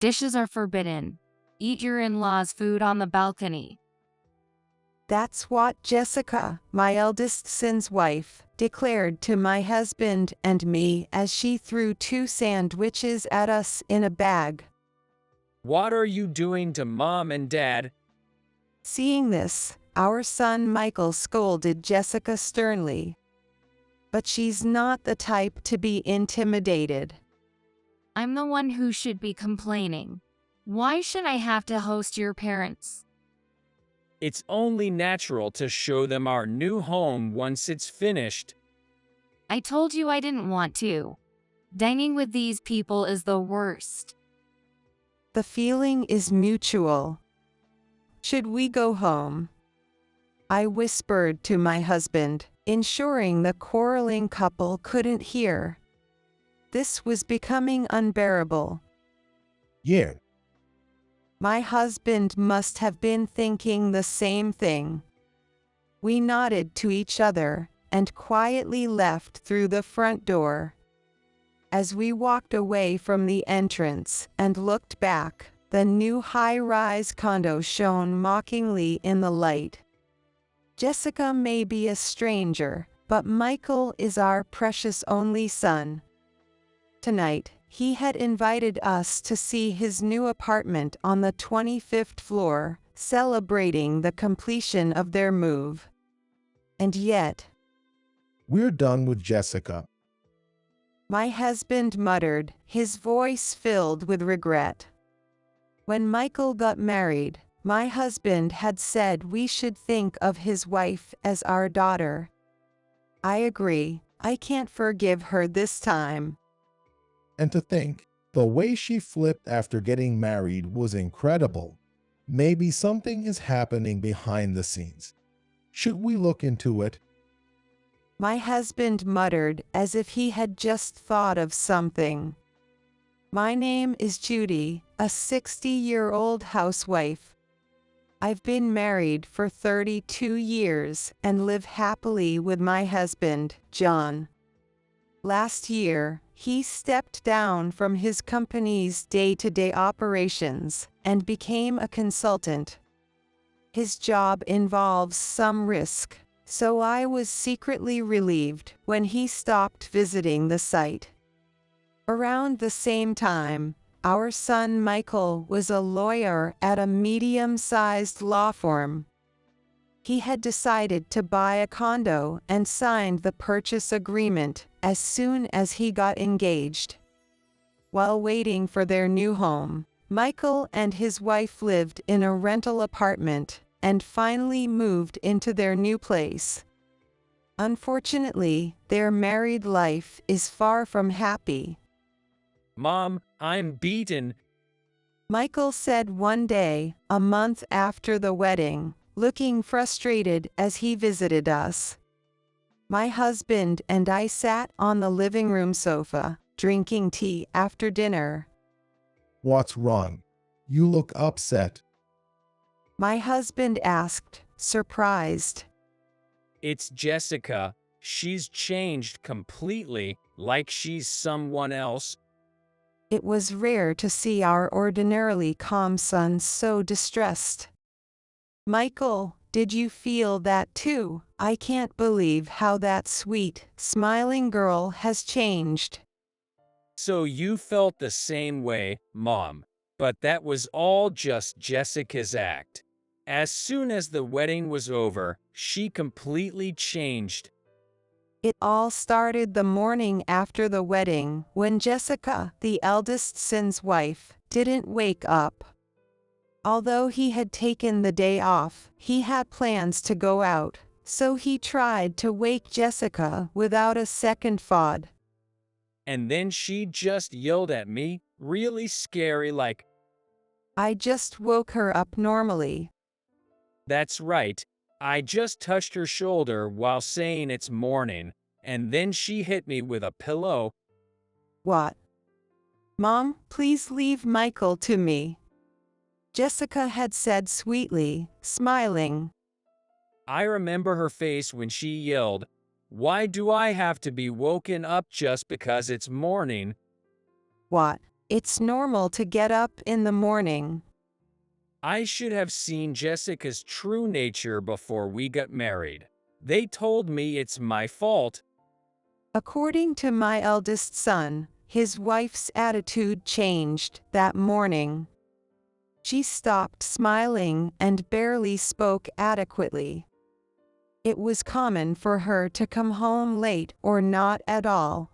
Dishes are forbidden. Eat your in-laws' food on the balcony. That's what Jessica, my eldest son's wife, declared to my husband and me as she threw 2 sandwiches at us in a bag. What are you doing to Mom and Dad? Seeing this, our son Michael scolded Jessica sternly. But she's not the type to be intimidated. I'm the one who should be complaining. Why should I have to host your parents? It's only natural to show them our new home once it's finished. I told you I didn't want to. Dining with these people is the worst. The feeling is mutual. Should we go home? I whispered to my husband, ensuring the quarreling couple couldn't hear. This was becoming unbearable. Yeah, My husband must have been thinking the same thing. We nodded to each other and quietly left through the front door. As we walked away from the entrance and looked back, the new high-rise condo shone mockingly in the light. Jessica may be a stranger, but Michael is our precious only son. Tonight, he had invited us to see his new apartment on the 25th floor, celebrating the completion of their move. And yet, we're done with Jessica. my husband muttered, his voice filled with regret. When Michael got married, my husband had said we should think of his wife as our daughter. I agree, I can't forgive her this time. And to think, the way she flipped after getting married was incredible. Maybe something is happening behind the scenes. Should we look into it? My husband muttered as if he had just thought of something. My name is Judy, a 60-year-old housewife. I've been married for 32 years and live happily with my husband, John. Last year, he stepped down from his company's day-to-day operations and became a consultant. His job involves some risk, so I was secretly relieved when he stopped visiting the site. Around the same time, our son Michael was a lawyer at a medium-sized law firm. He had decided to buy a condo and signed the purchase agreement as soon as he got engaged. While waiting for their new home, Michael and his wife lived in a rental apartment and finally moved into their new place. Unfortunately, their married life is far from happy. Mom, I'm beaten. Michael said one day, a month after the wedding, looking frustrated as he visited us. My husband and I sat on the living room sofa, drinking tea after dinner. What's wrong? You look upset. My husband asked, surprised. It's Jessica. She's changed completely, like she's someone else. It was rare to see our ordinarily calm son so distressed. Michael, did you feel that too? I can't believe how that sweet, smiling girl has changed. So you felt the same way, Mom. But that was all just Jessica's act. As soon as the wedding was over, she completely changed. It all started the morning after the wedding, when Jessica, the eldest son's wife, didn't wake up. Although he had taken the day off, he had plans to go out, so he tried to wake Jessica without a second thought. And then she just yelled at me, really scary like, I just woke her up normally. that's right. I just touched her shoulder while saying it's morning, and then she hit me with a pillow. What? Mom, please leave Michael to me. Jessica had said sweetly, smiling. I remember her face when she yelled, "Why do I have to be woken up just because it's morning?" What? It's normal to get up in the morning. I should have seen Jessica's true nature before we got married. They told me it's my fault. According to my eldest son, his wife's attitude changed that morning. She stopped smiling and barely spoke adequately. It was common for her to come home late or not at all.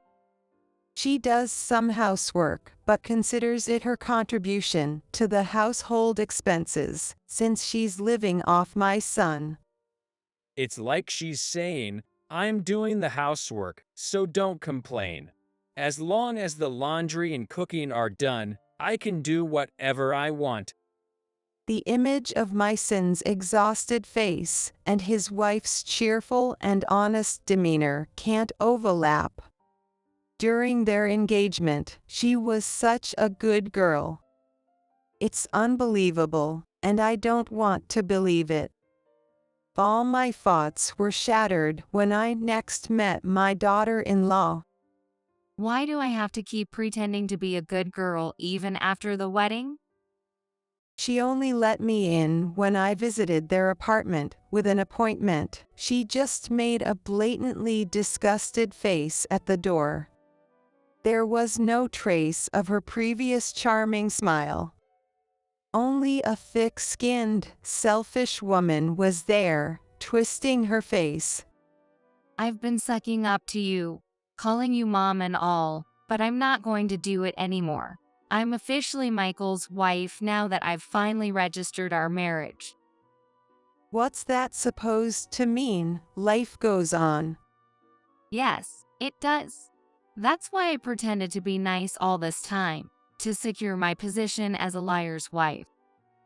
She does some housework, but considers it her contribution to the household expenses, since she's living off my son. It's like she's saying, I'm doing the housework, so don't complain. As long as the laundry and cooking are done, I can do whatever I want. The image of my son's exhausted face and his wife's cheerful and honest demeanor can't overlap. During their engagement, she was such a good girl. It's unbelievable, and I don't want to believe it. All my thoughts were shattered when I next met my daughter-in-law. Why do I have to keep pretending to be a good girl even after the wedding? She only let me in when I visited their apartment with an appointment. She just made a blatantly disgusted face at the door. There was no trace of her previous charming smile. Only a thick-skinned, selfish woman was there, twisting her face. I've been sucking up to you, calling you mom and all, but I'm not going to do it anymore. I'm officially Michael's wife now that I've finally registered our marriage. What's that supposed to mean? Life goes on. Yes, it does. That's why I pretended to be nice all this time, to secure my position as a liar's wife.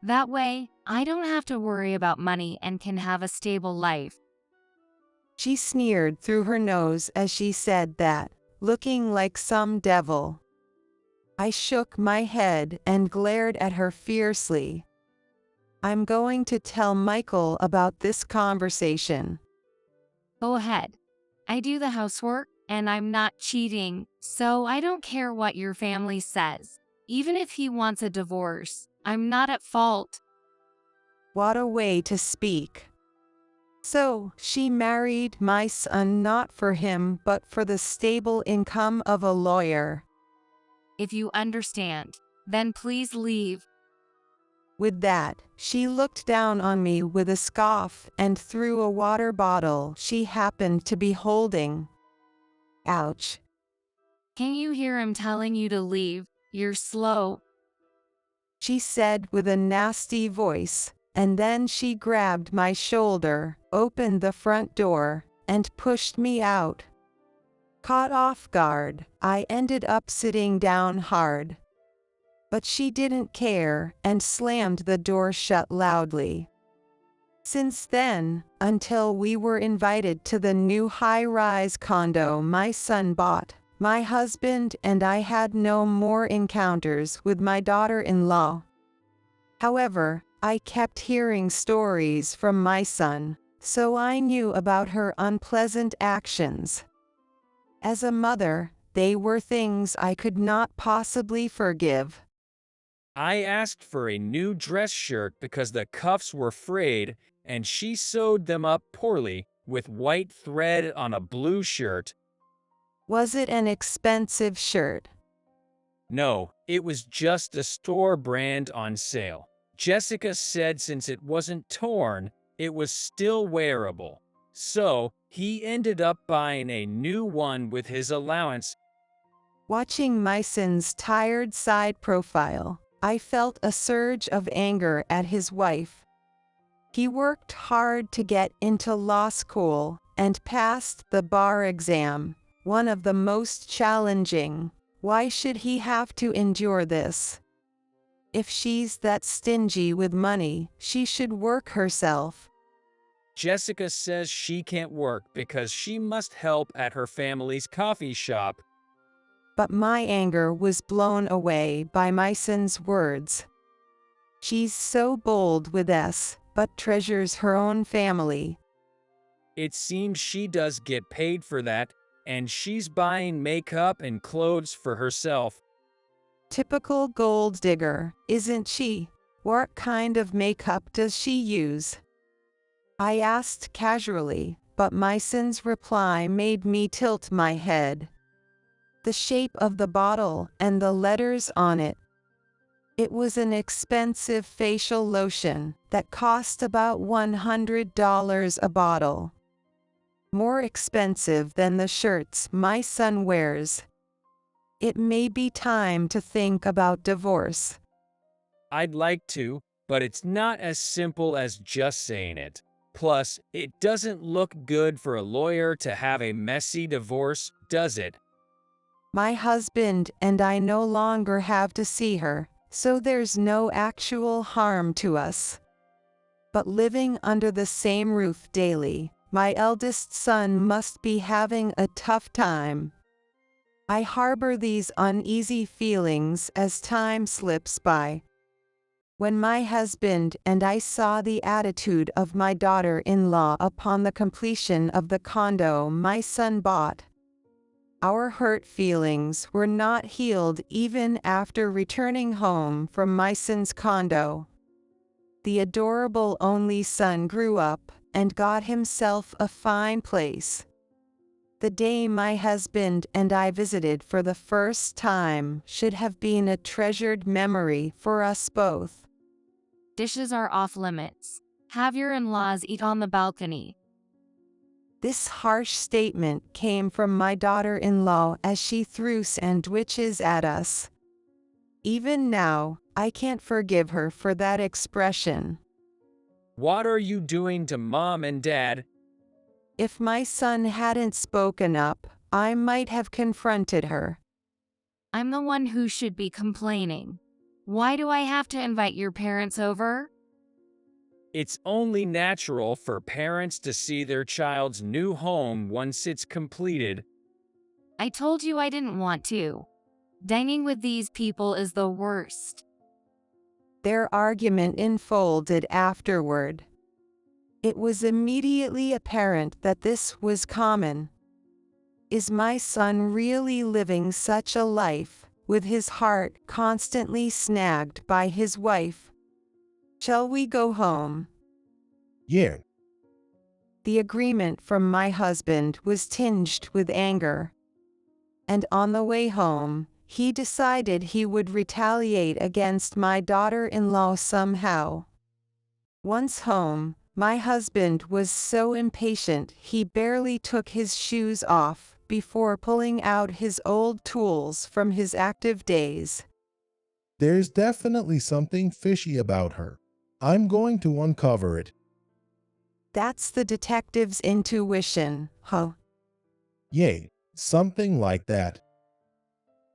That way, I don't have to worry about money and can have a stable life. She sneered through her nose as she said that, looking like some devil. I shook my head and glared at her fiercely. I'm going to tell Michael about this conversation. Go ahead. I do the housework, and I'm not cheating, so I don't care what your family says. Even if he wants a divorce, I'm not at fault. What a way to speak. So, she married my son not for him but for the stable income of a lawyer. If you understand, then please leave. With that, she looked down on me with a scoff and threw a water bottle she happened to be holding. Ouch. Can you hear him telling you to leave? You're slow. She said with a nasty voice, and then she grabbed my shoulder, opened the front door, and pushed me out. Caught off guard, I ended up sitting down hard. But she didn't care and slammed the door shut loudly. Since then, until we were invited to the new high-rise condo my son bought, my husband and I had no more encounters with my daughter-in-law. However, I kept hearing stories from my son, so I knew about her unpleasant actions. As a mother, they were things I could not possibly forgive. I asked for a new dress shirt because the cuffs were frayed, and she sewed them up poorly with white thread on a blue shirt. Was it an expensive shirt? No, it was just a store brand on sale. Jessica said since it wasn't torn, it was still wearable. So, he ended up buying a new one with his allowance. Watching my son's tired side profile, I felt a surge of anger at his wife. He worked hard to get into law school and passed the bar exam, one of the most challenging. Why should he have to endure this? If she's that stingy with money, she should work herself. Jessica says she can't work because she must help at her family's coffee shop. But my anger was blown away by my son's words. She's so bold with us, but treasures her own family. It seems she does get paid for that, and she's buying makeup and clothes for herself. Typical gold digger, isn't she? What kind of makeup does she use? I asked casually, but my son's reply made me tilt my head. The shape of the bottle and the letters on it. It was an expensive facial lotion that cost about $100 a bottle. More expensive than the shirts my son wears. It may be time to think about divorce. I'd like to, but it's not as simple as just saying it. Plus, it doesn't look good for a lawyer to have a messy divorce, does it? My husband and I no longer have to see her, so there's no actual harm to us. But living under the same roof daily, my eldest son must be having a tough time. I harbor these uneasy feelings as time slips by. When my husband and I saw the attitude of my daughter-in-law upon the completion of the condo my son bought, our hurt feelings were not healed even after returning home from my son's condo. The adorable only son grew up and got himself a fine place. The day my husband and I visited for the first time should have been a treasured memory for us both. Dishes are off limits. Have your in-laws eat on the balcony. This harsh statement came from my daughter-in-law as she threw sandwiches at us. Even now, I can't forgive her for that expression. What are you doing to Mom and Dad? If my son hadn't spoken up, I might have confronted her. I'm the one who should be complaining. Why do I have to invite your parents over? It's only natural for parents to see their child's new home once it's completed. I told you I didn't want to. Dining with these people is the worst. Their argument unfolded afterward. It was immediately apparent that this was common. Is my son really living such a life, with his heart constantly snagged by his wife? Shall we go home? Yeah, The agreement from my husband was tinged with anger. And on the way home, he decided he would retaliate against my daughter-in-law somehow. Once home, my husband was so impatient he barely took his shoes off before pulling out his old tools from his active days. there's definitely something fishy about her. I'm going to uncover it. That's the detective's intuition, huh? Yay, something like that.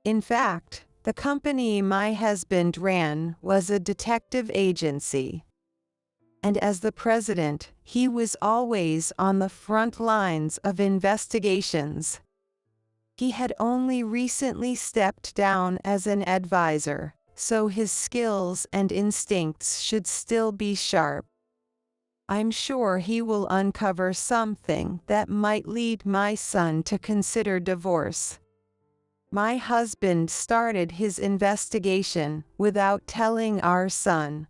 In fact, the company my husband ran was a detective agency. And as the president, he was always on the front lines of investigations. He had only recently stepped down as an advisor, so his skills and instincts should still be sharp. I'm sure he will uncover something that might lead my son to consider divorce. My husband started his investigation without telling our son.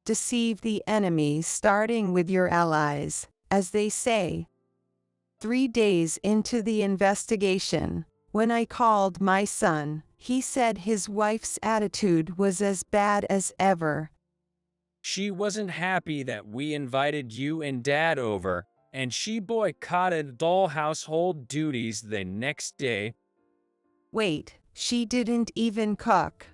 Deceive the enemy starting with your allies, as they say. 3 days into the investigation, when I called my son, he said his wife's attitude was as bad as ever. She wasn't happy that we invited you and Dad over, and she boycotted all household duties the next day. Wait, she didn't even cook.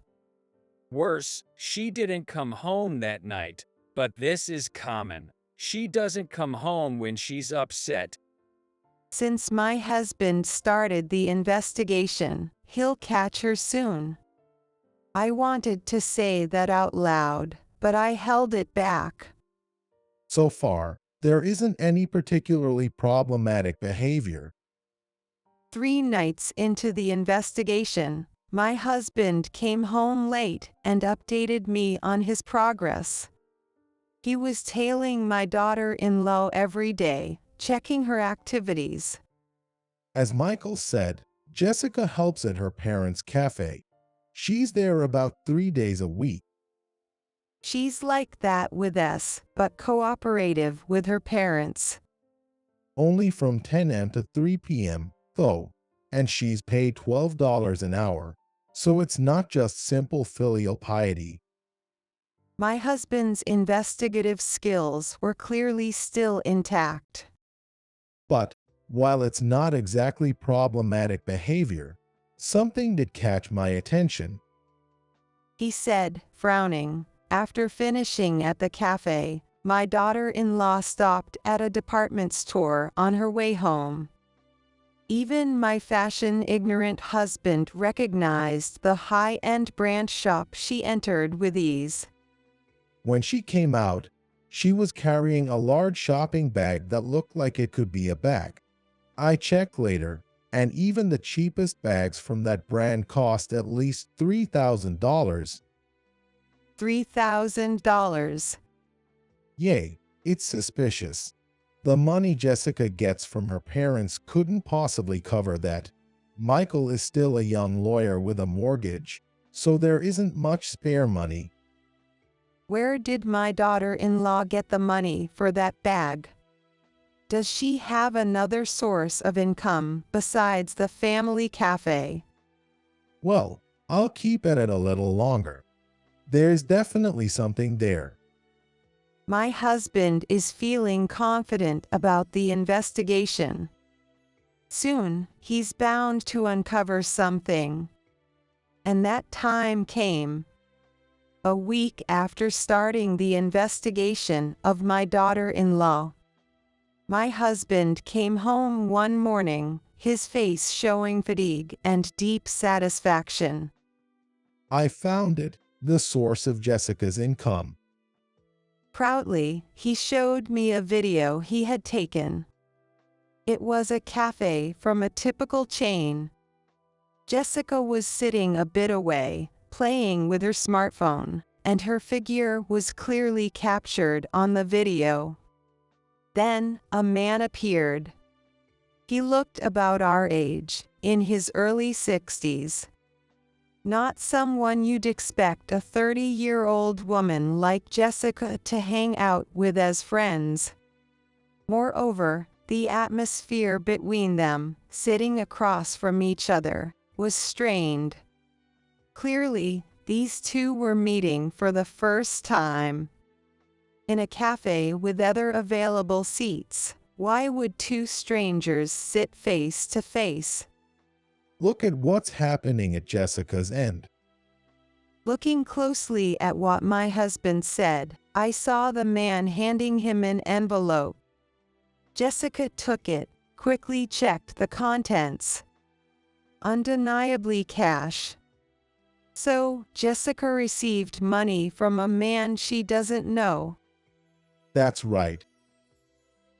Worse, she didn't come home that night. But this is common. She doesn't come home when she's upset. Since my husband started the investigation, he'll catch her soon. I wanted to say that out loud, but I held it back. So far, there isn't any particularly problematic behavior. 3 nights into the investigation, my husband came home late and updated me on his progress. He was tailing my daughter-in-law every day, checking her activities. As Michael said, Jessica helps at her parents' cafe. She's there about 3 days a week. She's like that with us, but cooperative with her parents. Only from 10 a.m. to 3 p.m., though, and she's paid $12 an hour. So it's not just simple filial piety. My husband's investigative skills were clearly still intact. But while it's not exactly problematic behavior, something did catch my attention. He said, frowning. After finishing at the cafe, my daughter-in-law stopped at a department store on her way home. Even my fashion-ignorant husband recognized the high-end brand shop she entered with ease. When she came out, she was carrying a large shopping bag that looked like it could be a bag. I checked later, and even the cheapest bags from that brand cost at least $3,000. $3,000. Yay, it's suspicious. The money Jessica gets from her parents couldn't possibly cover that. Michael is still a young lawyer with a mortgage, so there isn't much spare money. Where did my daughter-in-law get the money for that bag? Does she have another source of income besides the family cafe? Well, I'll keep at it a little longer. There's definitely something there. My husband is feeling confident about the investigation. Soon, he's bound to uncover something. And that time came. A week after starting the investigation of my daughter-in-law. My husband came home one morning, his face showing fatigue and deep satisfaction. I found it, the source of Jessica's income. Proudly, he showed me a video he had taken. It was a cafe from a typical chain. Jessica was sitting a bit away, playing with her smartphone, and her figure was clearly captured on the video. Then, a man appeared. He looked about our age, in his early 60s. Not someone you'd expect a 30-year-old woman like Jessica to hang out with as friends. Moreover, the atmosphere between them, sitting across from each other, was strained. Clearly, these two were meeting for the first time. In a cafe with other available seats, why would two strangers sit face to face? Look at what's happening at Jessica's end. Looking closely at what my husband said, I saw the man handing him an envelope. Jessica took it, quickly checked the contents. Undeniably cash. So, Jessica received money from a man she doesn't know. That's right.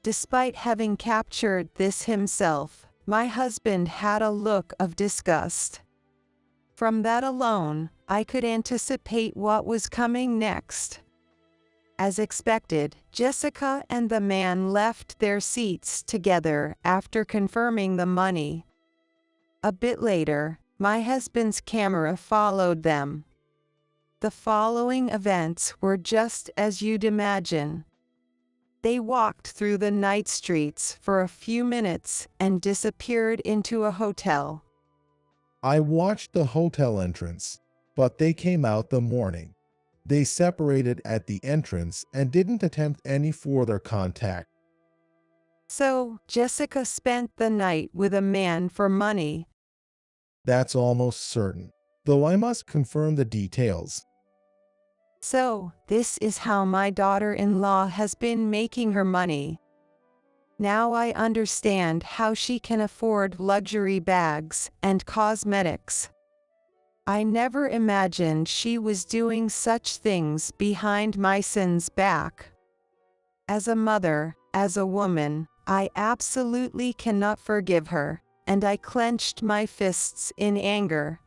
Despite having captured this himself, my husband had a look of disgust. From that alone, I could anticipate what was coming next. As expected, Jessica and the man left their seats together after confirming the money. A bit later, my husband's camera followed them. The following events were just as you'd imagine. They walked through the night streets for a few minutes and disappeared into a hotel. I watched the hotel entrance, but they came out the morning. They separated at the entrance and didn't attempt any further contact. So, Jessica spent the night with a man for money. That's almost certain, though I must confirm the details. So, this is how my daughter-in-law has been making her money. Now I understand how she can afford luxury bags and cosmetics. I never imagined she was doing such things behind my son's back. As a mother, as a woman, I absolutely cannot forgive her, and I clenched my fists in anger.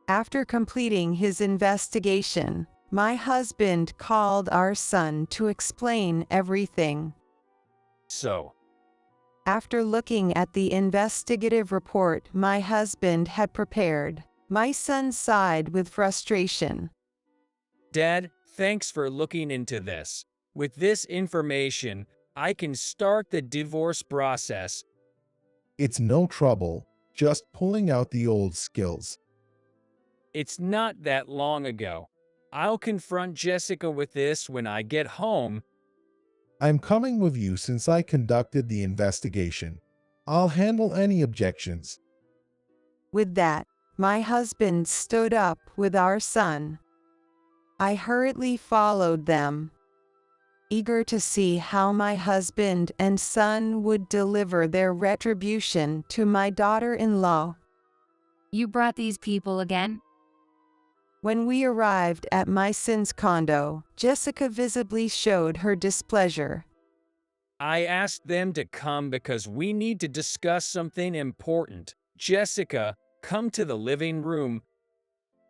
After completing his investigation, my husband called our son to explain everything. So, After looking at the investigative report my husband had prepared, My son sighed with frustration. Dad, thanks for looking into this. With this information, I can start the divorce process. It's no trouble, just pulling out the old skills. It's not that long ago. I'll confront Jessica with this when I get home. I'm coming with you since I conducted the investigation. I'll handle any objections. With that, my husband stood up with our son. I hurriedly followed them, eager to see how my husband and son would deliver their retribution to my daughter-in-law. You brought these people again? When we arrived at my son's condo, Jessica visibly showed her displeasure. I asked them to come because we need to discuss something important. Jessica, come to the living room.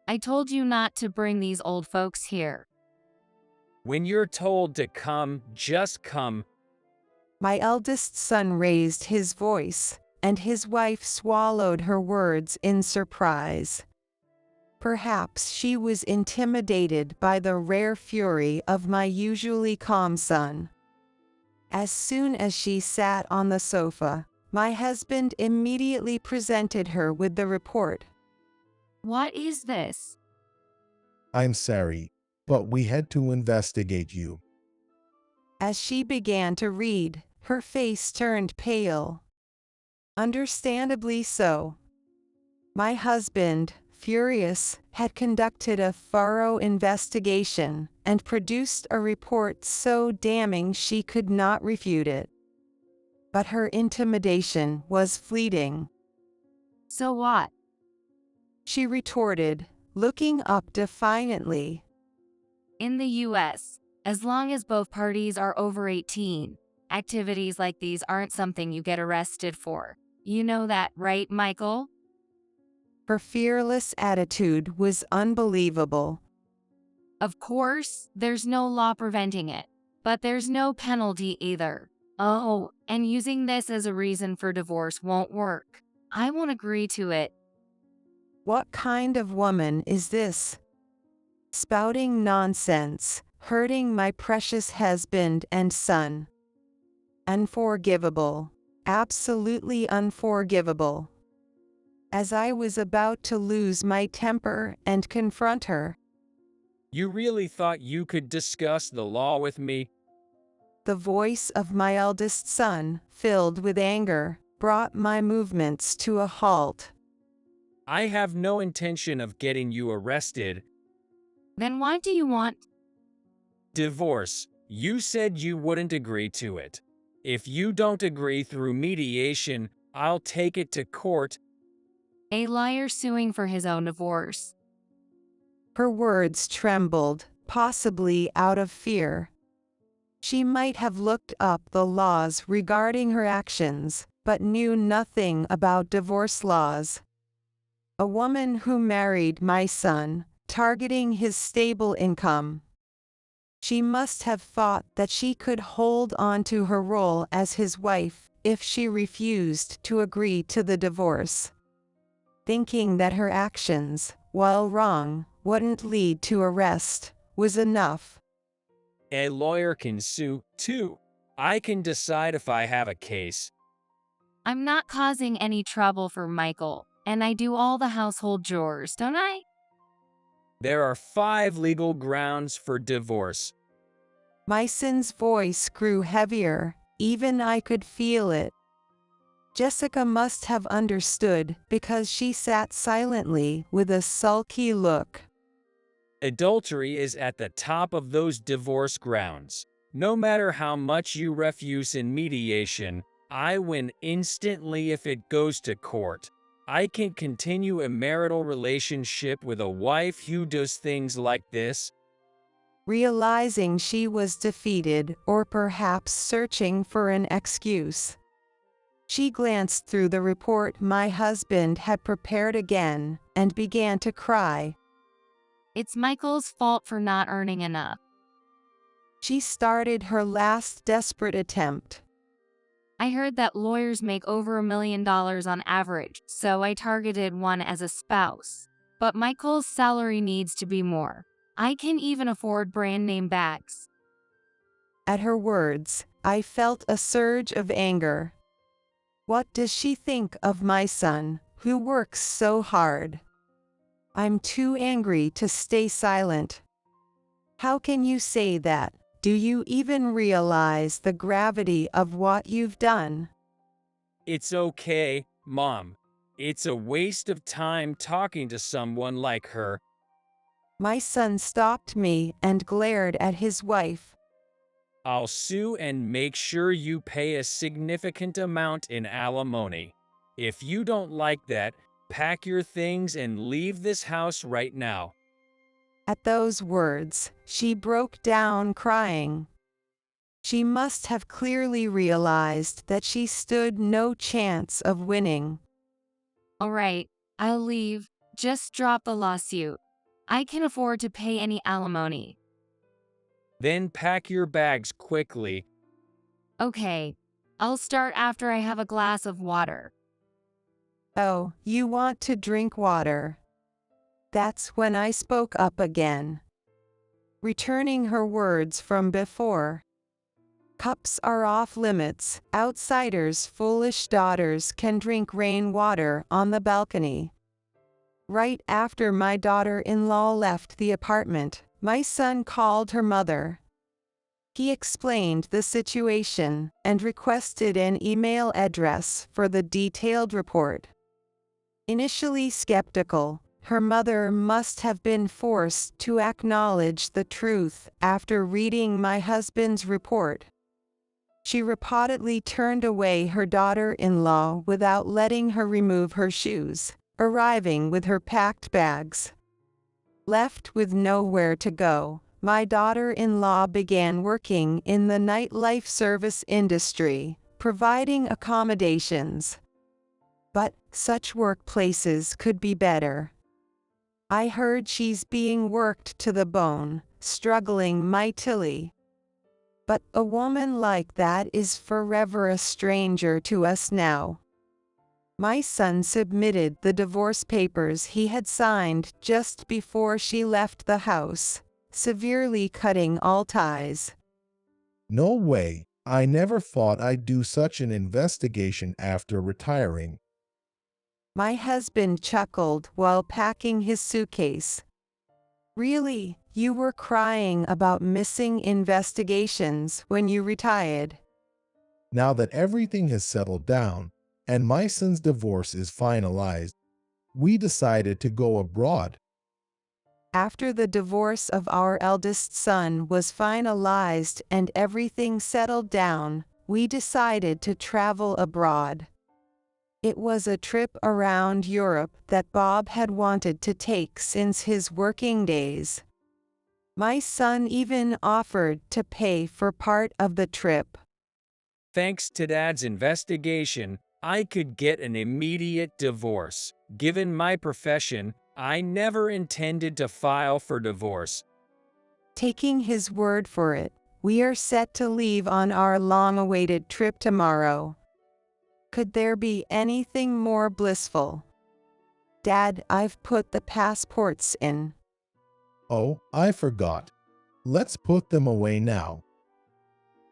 I told you not to bring these old folks here. When you're told to come, just come. My eldest son raised his voice, and his wife swallowed her words in surprise. Perhaps she was intimidated by the rare fury of my usually calm son. As soon as she sat on the sofa, my husband immediately presented her with the report. What is this? I'm sorry, but we had to investigate you. As she began to read, her face turned pale. Understandably so. My husband, furious, had conducted a thorough investigation and produced a report so damning she could not refute it. But her intimidation was fleeting. So what? She retorted, looking up defiantly. In the US, as long as both parties are over 18, activities like these aren't something you get arrested for. You know that, right, Michael? Her fearless attitude was unbelievable. Of course, there's no law preventing it, but there's no penalty either. Oh, and using this as a reason for divorce won't work. I won't agree to it. What kind of woman is this? Spouting nonsense, hurting my precious husband and son. Unforgivable. Absolutely unforgivable. As I was about to lose my temper and confront her, You really thought you could discuss the law with me? the voice of my eldest son, filled with anger, brought my movements to a halt. I have no intention of getting you arrested. Then why do you want? Divorce. You said you wouldn't agree to it. If you don't agree through mediation, I'll take it to court. A liar suing for his own divorce. Her words trembled, possibly out of fear. She might have looked up the laws regarding her actions, but knew nothing about divorce laws. A woman who married my son, targeting his stable income. She must have thought that she could hold on to her role as his wife if she refused to agree to the divorce. Thinking that her actions, while wrong, wouldn't lead to arrest, was enough. A lawyer can sue, too. I can decide if I have a case. I'm not causing any trouble for Michael, and I do all the household chores, don't I? There are 5 legal grounds for divorce. My son's voice grew heavier, even I could feel it. Jessica must have understood because she sat silently with a sulky look. Adultery is at the top of those divorce grounds. No matter how much you refuse in mediation, I win instantly if it goes to court. I can continue a marital relationship with a wife who does things like this. Realizing she was defeated, or perhaps searching for an excuse, she glanced through the report my husband had prepared again and began to cry. It's Michael's fault for not earning enough. She started her last desperate attempt. I heard that lawyers make over $1 million on average, so I targeted one as a spouse. but Michael's salary needs to be more. I can even afford brand name bags. At her words, I felt a surge of anger. What does she think of my son, who works so hard? I'm too angry to stay silent. How can you say that? Do you even realize the gravity of what you've done? It's okay, Mom. It's a waste of time talking to someone like her. My son stopped me and glared at his wife. I'll sue and make sure you pay a significant amount in alimony. If you don't like that, pack your things and leave this house right now. At those words, she broke down crying. She must have clearly realized that she stood no chance of winning. All right, I'll leave. Just drop the lawsuit. I can afford to pay any alimony. Then pack your bags quickly. Okay, I'll start after I have a glass of water. Oh, you want to drink water? That's when I spoke up again, returning her words from before. Cups are off limits. Outsiders' foolish daughters can drink rainwater on the balcony. Right after my daughter-in-law left the apartment, my son called her mother. He explained the situation and requested an email address for the detailed report. Initially skeptical, her mother must have been forced to acknowledge the truth after reading my husband's report. She reportedly turned away her daughter-in-law without letting her remove her shoes, arriving with her packed bags. Left with nowhere to go, my daughter-in-law began working in the nightlife service industry, providing accommodations. But such workplaces could be better. I heard she's being worked to the bone, struggling mightily. But a woman like that is forever a stranger to us now. My son submitted the divorce papers he had signed just before she left the house, severely cutting all ties. No way. I never thought I'd do such an investigation after retiring. My husband chuckled while packing his suitcase. Really, you were crying about missing investigations when you retired? Now that everything has settled down and my son's divorce is finalized, we decided to go abroad. After the divorce of our eldest son was finalized and everything settled down, we decided to travel abroad. It was a trip around Europe that Bob had wanted to take since his working days. My son even offered to pay for part of the trip. Thanks to Dad's investigation, I could get an immediate divorce. Given my profession, I never intended to file for divorce. Taking his word for it, we are set to leave on our long-awaited trip tomorrow. Could there be anything more blissful? Dad, I've put the passports in. Oh, I forgot. Let's put them away now.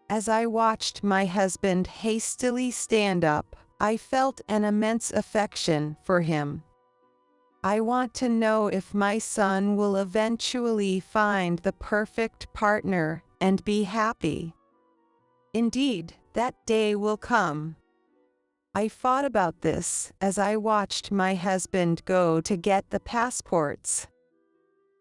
As I watched my husband hastily stand up, I felt an immense affection for him. I want to know if my son will eventually find the perfect partner and be happy. Indeed, that day will come. I thought about this as I watched my husband go to get the passports.